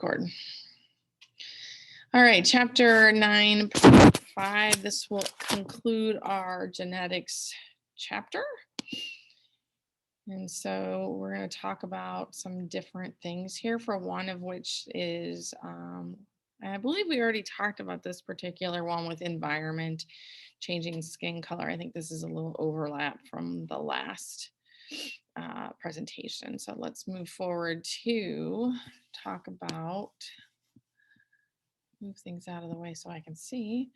record. All right, chapter 9, part 5. This will conclude our genetics chapter. And so we're going to talk about some different things here, for one of which is, I believe we already talked about this particular one with environment, changing skin color. I think this is a little overlap from the last presentation. So let's move forward to talk about, move things out of the way so I can see,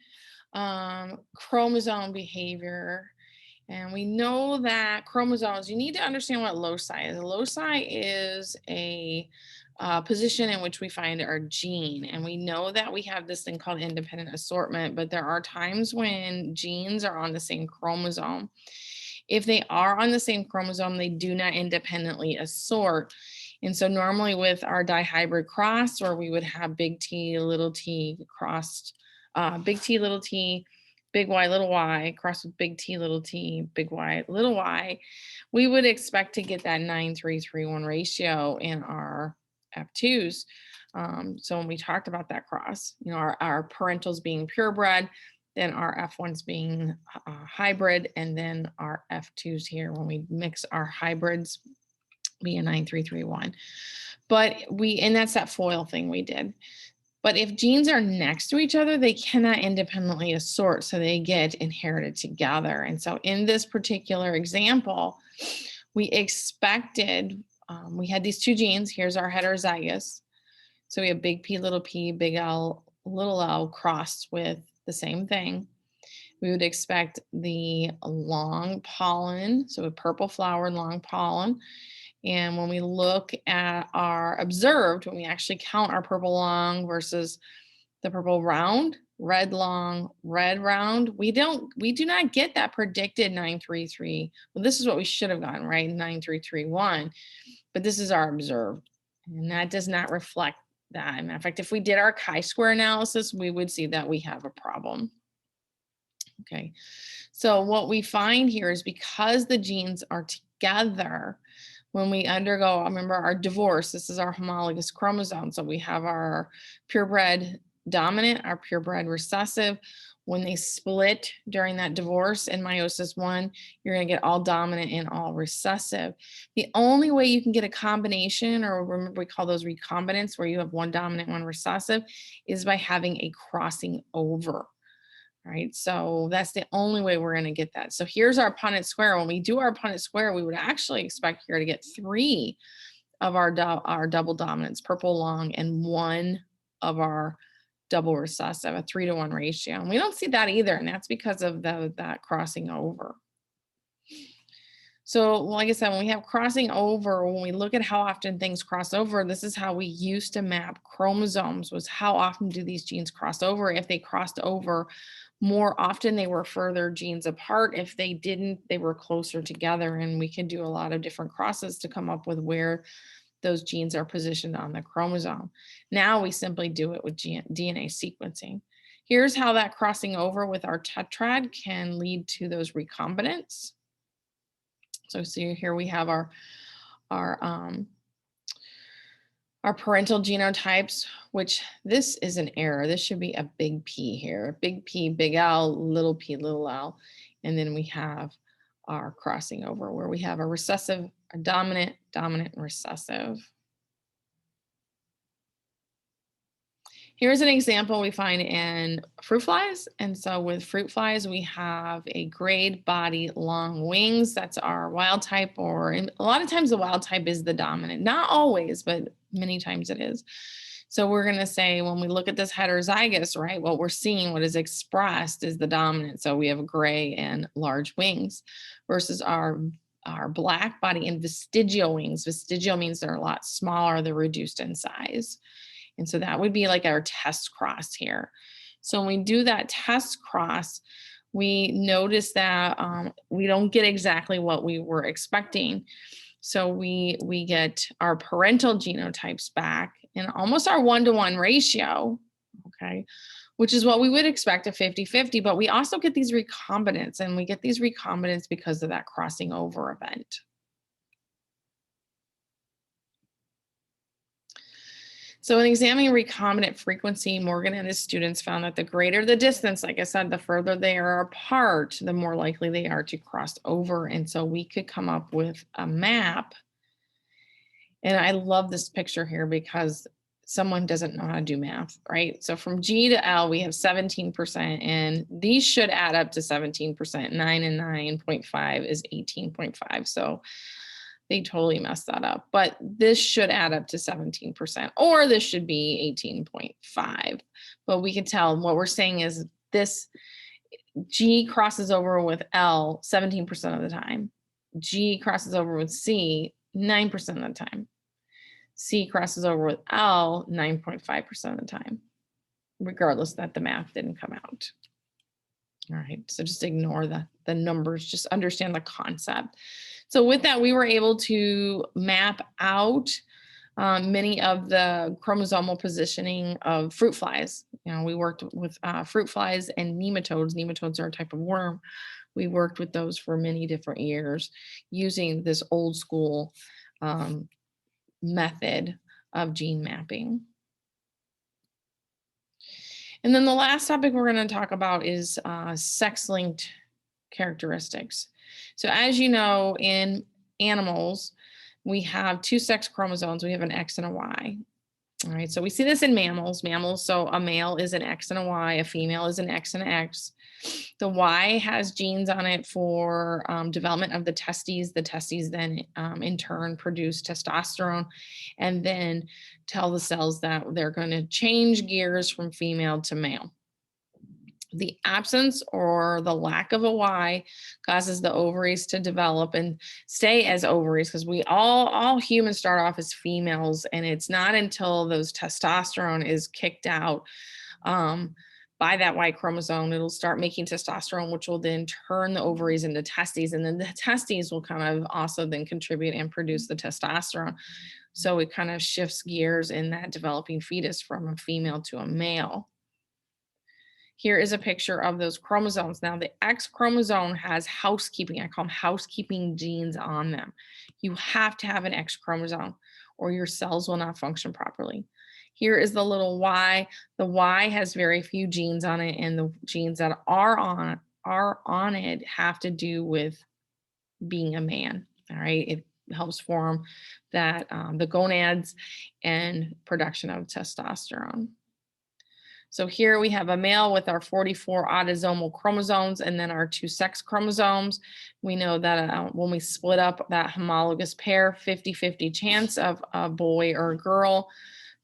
chromosome behavior. And we know that chromosomes, you need to understand what loci is. A loci is a position in which we find our gene. And we know that we have this thing called independent assortment, but there are times when genes are on the same chromosome. If they are on the same chromosome, they do not independently assort. And so normally with our dihybrid cross, where we would have big T, little t crossed, big T, little t, big Y, little y, crossed with big T, little t, big Y, little y, we would expect to get that 9:3:1 ratio in our F2s. So when we talked about that cross, you know, our parentals being purebred, then our F1s being hybrid, and then our F2s here, when we mix our hybrids, be a 9:3:1. But and that's that foil thing we did. But if genes are next to each other, they cannot independently assort, so they get inherited together. And so in this particular example, we expected, we had these two genes. Here's our heterozygous. So we have big P, big L, little l crossed with the same thing. We would expect the long pollen, so a purple flower, long pollen. And when we look at our observed, when we actually count our purple long versus the purple round, red long, red round, we do not get that predicted 9:3:3. Well, this is what we should have gotten, right? 9:3:3:1. But this is our observed. And that does not reflect that. In fact, if we did our chi-square analysis, we would see that we have a problem. Okay, so what we find here is because the genes are together, when we undergo, remember our divorce, this is our homologous chromosome. So we have our purebred dominant, our purebred recessive. When they split during that divorce in meiosis 1, you're going to get all dominant and all recessive. The only way you can get a combination, or remember we call those recombinants, where you have one dominant, one recessive, is by having a crossing over. Right, so that's the only way we're going to get that. So here's our Punnett square. When we do our Punnett square, we would actually expect here to get 3 of our double dominants, purple long, and 1 of our double recessive, a 3:1 ratio. And we don't see that either, and that's because of that crossing over. So like I said, when we have crossing over, when we look at how often things cross over, this is how we used to map chromosomes, was how often do these genes cross over. If they crossed over more often, they were further genes apart. If they didn't, they were closer together. And we can do a lot of different crosses to come up with where those genes are positioned on the chromosome. Now we simply do it with DNA sequencing. Here's how that crossing over with our tetrad can lead to those recombinants. So see here we have our parental genotypes, which this is an error. This should be a big P here. Big P, big L, little p, little l. And then we have our crossing over where we have a recessive, a dominant, dominant, and recessive. Here's an example we find in fruit flies. And so with fruit flies, we have a grayed body, long wings. That's our wild type, or a lot of times the wild type is the dominant. Not always, but many times it is. So we're going to say when we look at this heterozygous, right, what we're seeing, what is expressed is the dominant. So we have gray and large wings versus our black body and vestigial wings. Vestigial means they're a lot smaller, they're reduced in size. And so that would be like our test cross here. So when we do that test cross, we notice that we don't get exactly what we were expecting. So we get our parental genotypes back in almost our 1:1 ratio, okay, which is what we would expect, a 50-50, but we also get these recombinants, and we get these recombinants because of that crossing over event. So in examining recombinant frequency, Morgan and his students found that the greater the distance, like I said, the further they are apart, the more likely they are to cross over. And so we could come up with a map. And I love this picture here because someone doesn't know how to do math, right? So from G to L, we have 17%, and these should add up to 17%. 9 and 9.5 is 18.5. So they totally messed that up, but this should add up to 17%, or this should be 18.5. But we can tell what we're saying is this G crosses over with L 17% of the time. G crosses over with C 9% of the time. C crosses over with L 9.5% of the time, regardless that the math didn't come out. All right, so just ignore the numbers, just understand the concept. So with that, we were able to map out many of the chromosomal positioning of fruit flies. You know, we worked with fruit flies and nematodes. Nematodes are a type of worm. We worked with those for many different years using this old school method of gene mapping. And then the last topic we're going to talk about is sex-linked characteristics. So as you know, in animals, we have two sex chromosomes. We have an X and a Y. All right, so we see this in mammals. So a male is an X and a Y, a female is an X and an X. The Y has genes on it for development of the testes. The testes then in turn produce testosterone and then tell the cells that they're going to change gears from female to male. The absence or the lack of a Y causes the ovaries to develop and stay as ovaries, because we all humans start off as females, and it's not until those testosterone is kicked out by that Y chromosome, it'll start making testosterone, which will then turn the ovaries into testes, and then the testes will kind of also then contribute and produce the testosterone. So it kind of shifts gears in that developing fetus from a female to a male. Here is a picture of those chromosomes. Now the X chromosome has housekeeping, I call them housekeeping genes on them. You have to have an X chromosome or your cells will not function properly. Here is the little Y. The Y has very few genes on it, and the genes that are on it have to do with being a man. All right, it helps form that the gonads and production of testosterone. So here we have a male with our 44 autosomal chromosomes and then our two sex chromosomes. We know that when we split up that homologous pair, 50-50 chance of a boy or a girl.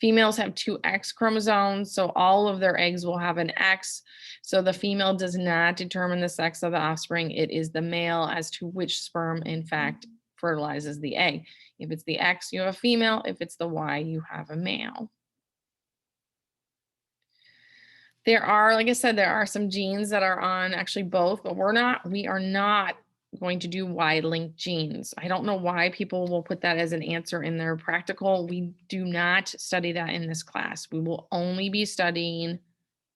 Females have two X chromosomes, so all of their eggs will have an X. So the female does not determine the sex of the offspring. It is the male as to which sperm, in fact, fertilizes the egg. If it's the X, you have a female. If it's the Y, you have a male. There are, like I said, there are some genes that are on actually both, but we are not going to do Y-linked genes. I don't know why people will put that as an answer in their practical. We do not study that in this class. We will only be studying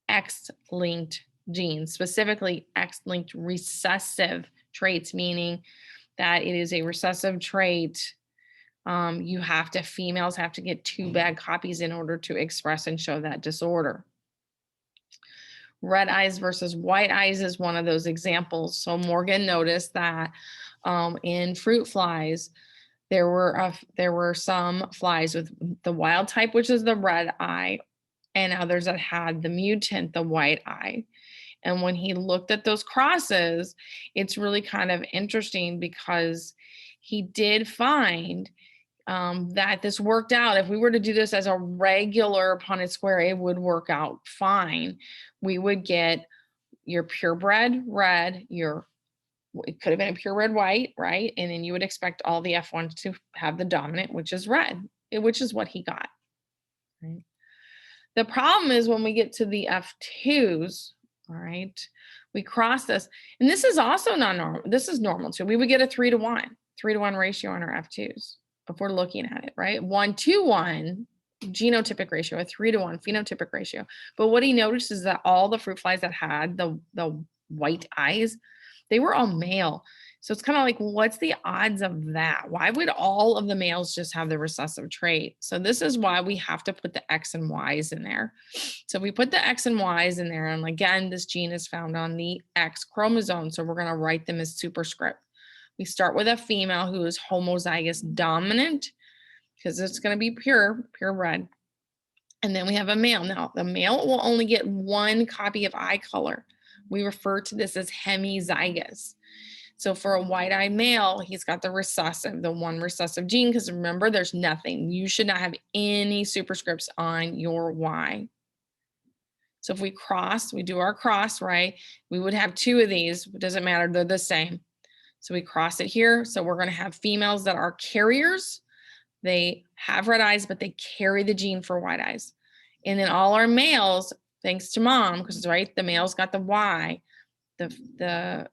X-linked genes, specifically X-linked recessive traits, meaning that it is a recessive trait. Females have to get two bad copies in order to express and show that disorder. Red eyes versus white eyes is one of those examples. So Morgan noticed that in fruit flies, there were some flies with the wild type, which is the red eye, and others that had the mutant, the white eye. And when he looked at those crosses, it's really kind of interesting because he did find that this worked out. If we were to do this as a regular Punnett square, it would work out fine. We would get your purebred red, it could have been a purebred white, right? And then you would expect all the F1s to have the dominant, which is red, which is what he got, right? The problem is when we get to the F2s, all right, we cross this, and this is also not normal. This is normal too. We would get a 3-to-1 ratio on our F2s. If we're looking at it, right? 1-to-1 genotypic ratio, a 3-to-1 phenotypic ratio. But what he noticed is that all the fruit flies that had the white eyes, they were all male. So it's kind of like, what's the odds of that? Why would all of the males just have the recessive trait? So this is why we have to put the X and Y's in there. So we put the X and Y's in there, and again, this gene is found on the X chromosome. So we're going to write them as superscript. We start with a female who is homozygous dominant because it's going to be purebred. And then we have a male. Now, the male will only get one copy of eye color. We refer to this as hemizygous. So for a white-eyed male, he's got the recessive, the one recessive gene, because remember, there's nothing. You should not have any superscripts on your Y. So if we cross, we do our cross, right? We would have two of these. It doesn't matter. They're the same. So we cross it here. So we're going to have females that are carriers. They have red eyes, but they carry the gene for white eyes. And then all our males, thanks to mom, because right, the male's got the Y, the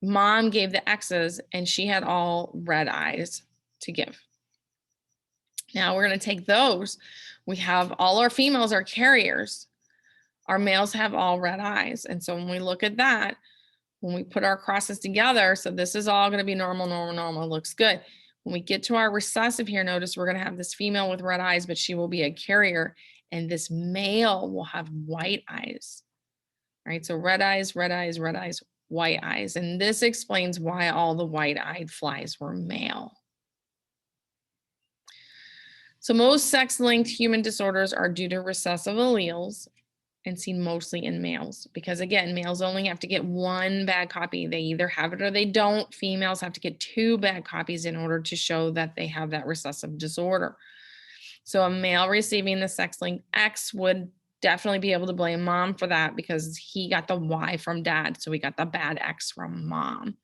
mom gave the X's and she had all red eyes to give. Now we're going to take those. We have all our females are carriers. Our males have all red eyes. And so when we look at that, when we put our crosses together, so this is all going to be normal, normal, normal, looks good. When we get to our recessive here, notice we're going to have this female with red eyes, but she will be a carrier. And this male will have white eyes, right? So red eyes, red eyes, red eyes, white eyes. And this explains why all the white-eyed flies were male. So most sex-linked human disorders are due to recessive alleles and seen mostly in males, because again, males only have to get one bad copy. They either have it or they don't. Females have to get two bad copies in order to show that they have that recessive disorder. So a male receiving the sex-linked X would definitely be able to blame mom for that because he got the Y from dad. So we got the bad X from mom.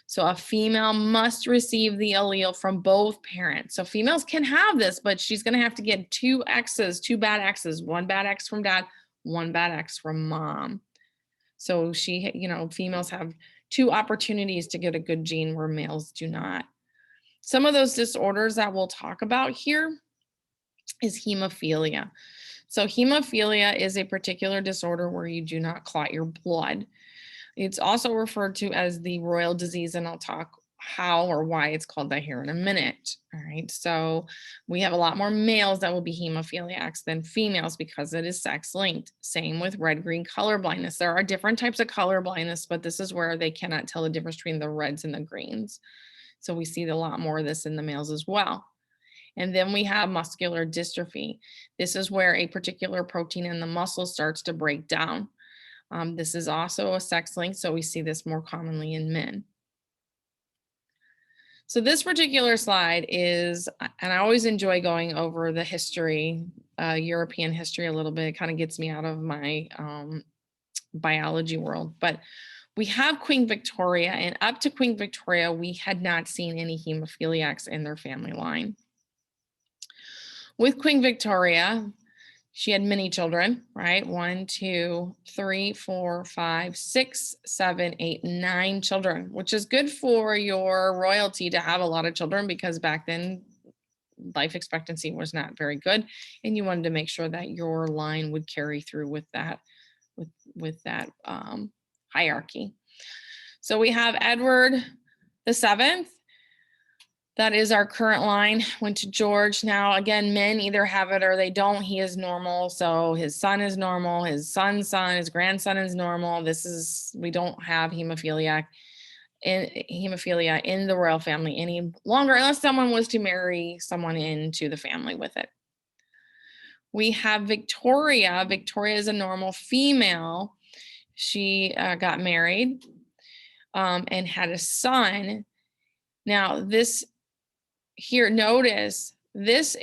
So a female must receive the allele from both parents. So females can have this, but she's going to have to get two X's, two bad X's, one bad X from dad, one bad X from mom. So she, females have two opportunities to get a good gene where males do not. Some of those disorders that we'll talk about here is hemophilia. So hemophilia is a particular disorder where you do not clot your blood. It's also referred to as the royal disease, and I'll talk how or why it's called that here in a minute. All right, so we have a lot more males that will be hemophiliacs than females because it is sex linked. Same with red-green color blindness. There are different types of color blindness, but this is where they cannot tell the difference between the reds and the greens. So we see a lot more of this in the males as well. And then we have muscular dystrophy. This is where a particular protein in the muscle starts to break down. This is also a sex link, so we see this more commonly in men. So this particular slide is, and I always enjoy going over the history, European history a little bit. It kind of gets me out of my biology world. But we have Queen Victoria, and up to Queen Victoria, we had not seen any hemophiliacs in their family line. With Queen Victoria, she had many children, right? 1, 2, 3, 4, 5, 6, 7, 8, 9 children, which is good for your royalty to have a lot of children because back then life expectancy was not very good. And you wanted to make sure that your line would carry through with that, with that hierarchy. So we have Edward VII. That is our current line, went to George. Now, again, men either have it or they don't. He is normal. So his son is normal. His son's son, his grandson is normal. We don't have hemophilia in the royal family any longer, unless someone was to marry someone into the family with it. We have Victoria. Victoria is a normal female. She got married and had a son. Now, this here, notice these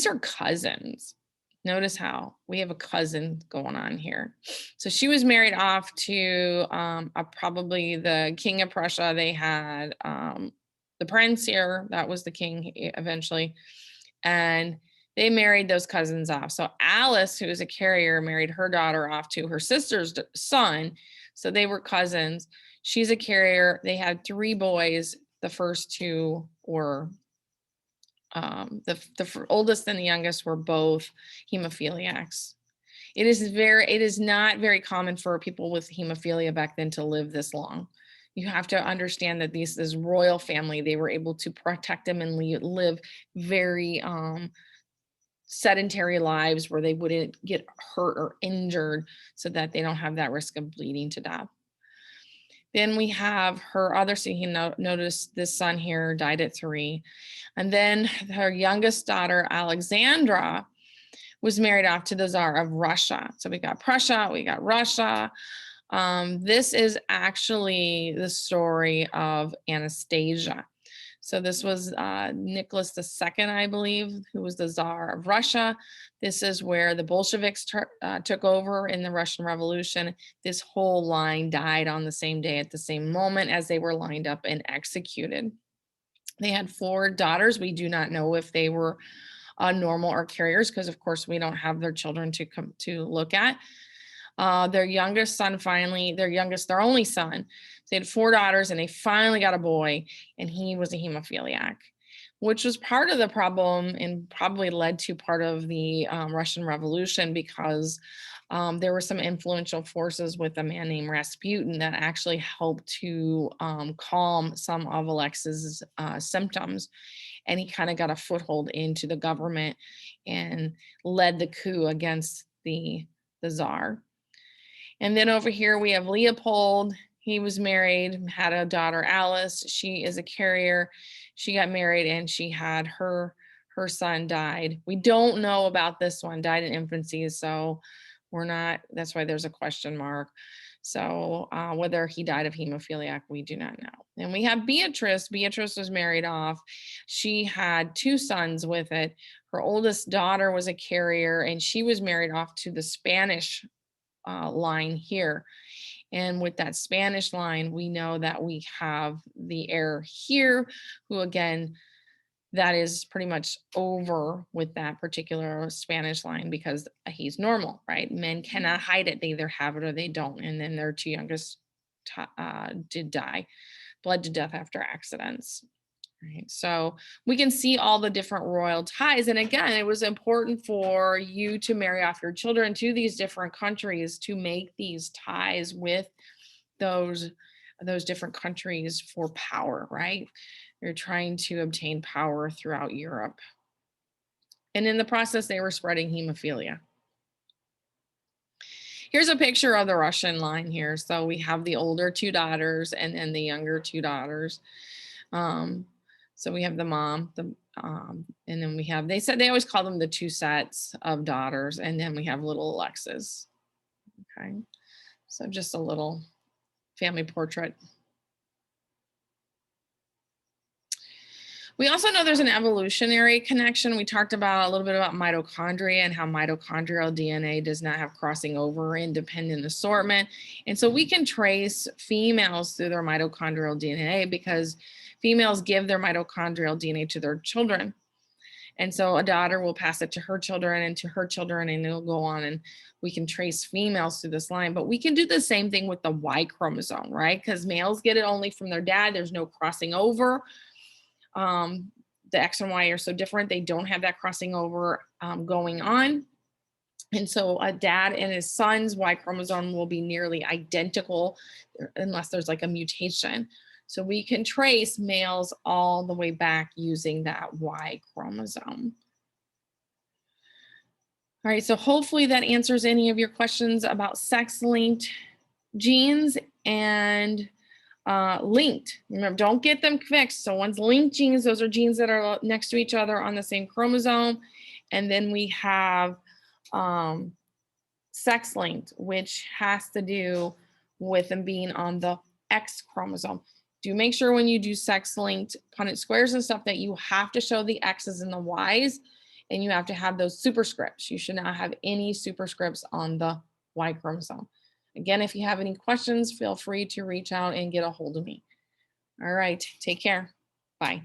are cousins. Notice how we have a cousin going on here. So she was married off to probably the King of Prussia. They had the prince here, that was the king eventually. And they married those cousins off. So Alice, who is a carrier, married her daughter off to her sister's son. So they were cousins. She's a carrier. They had 3 boys. The first 2 were the oldest and the youngest were both hemophiliacs. It is not very common for people with hemophilia back then to live this long. You have to understand that this royal family, they were able to protect them and live very sedentary lives where they wouldn't get hurt or injured so that they don't have that risk of bleeding to death. Then we have her other son. Notice this son here died at 3. And then her youngest daughter, Alexandra, was married off to the Tsar of Russia. So we got Prussia, we got Russia. This is actually the story of Anastasia. So this was Nicholas II, I believe, who was the Tsar of Russia. This is where the Bolsheviks took over in the Russian Revolution. This whole line died on the same day at the same moment as they were lined up and executed. They had 4 daughters. We do not know if they were normal or carriers because, of course, we don't have their children to come to look at. Their youngest son their only son, they had 4 daughters and they finally got a boy, and he was a hemophiliac, which was part of the problem and probably led to part of the Russian Revolution because there were some influential forces with a man named Rasputin that actually helped to calm some of Alexis's symptoms. And he kind of got a foothold into the government and led the coup against the Tsar. And then over here we have Leopold. He was married, had a daughter, Alice. She is a carrier. She got married and she had her son died. We don't know about this one, died in infancy. So that's why there's a question mark. So whether he died of hemophiliac, we do not know. And we have Beatrice. Beatrice was married off. She had 2 sons with it. Her oldest daughter was a carrier and she was married off to the Spanish line here. And with that Spanish line, we know that we have the heir here, who again, that is pretty much over with that particular Spanish line because he's normal, right? Men cannot hide it. They either have it or they don't. And then their 2 youngest did die, bled to death after accidents. Right. So we can see all the different royal ties. And again, it was important for you to marry off your children to these different countries to make these ties with those different countries for power, right? You're trying to obtain power throughout Europe. And in the process, they were spreading hemophilia. Here's a picture of the Russian line here. So we have the older 2 daughters and then the younger 2 daughters. So we have the mom, and then we have, they said they always call them the 2 sets of daughters. And then we have little Alexis. Okay. So just a little family portrait. We also know there's an evolutionary connection. We talked about a little bit about mitochondria and how mitochondrial DNA does not have crossing over independent assortment. And so we can trace females through their mitochondrial DNA because females give their mitochondrial DNA to their children. And so a daughter will pass it to her children and to her children, and it'll go on, and we can trace females through this line. But we can do the same thing with the Y chromosome, right? Because males get it only from their dad. There's no crossing over. The X and Y are so different. They don't have that crossing over going on. And so a dad and his son's Y chromosome will be nearly identical unless there's like a mutation. So we can trace males all the way back using that Y chromosome. All right, so hopefully that answers any of your questions about sex-linked genes and linked. Remember, don't get them fixed. So one's linked genes, those are genes that are next to each other on the same chromosome. And then we have sex-linked, which has to do with them being on the X chromosome. Do make sure when you do sex-linked Punnett squares and stuff that you have to show the X's and the Y's, and you have to have those superscripts. You should not have any superscripts on the Y chromosome. Again, if you have any questions, feel free to reach out and get a hold of me. All right, take care. Bye.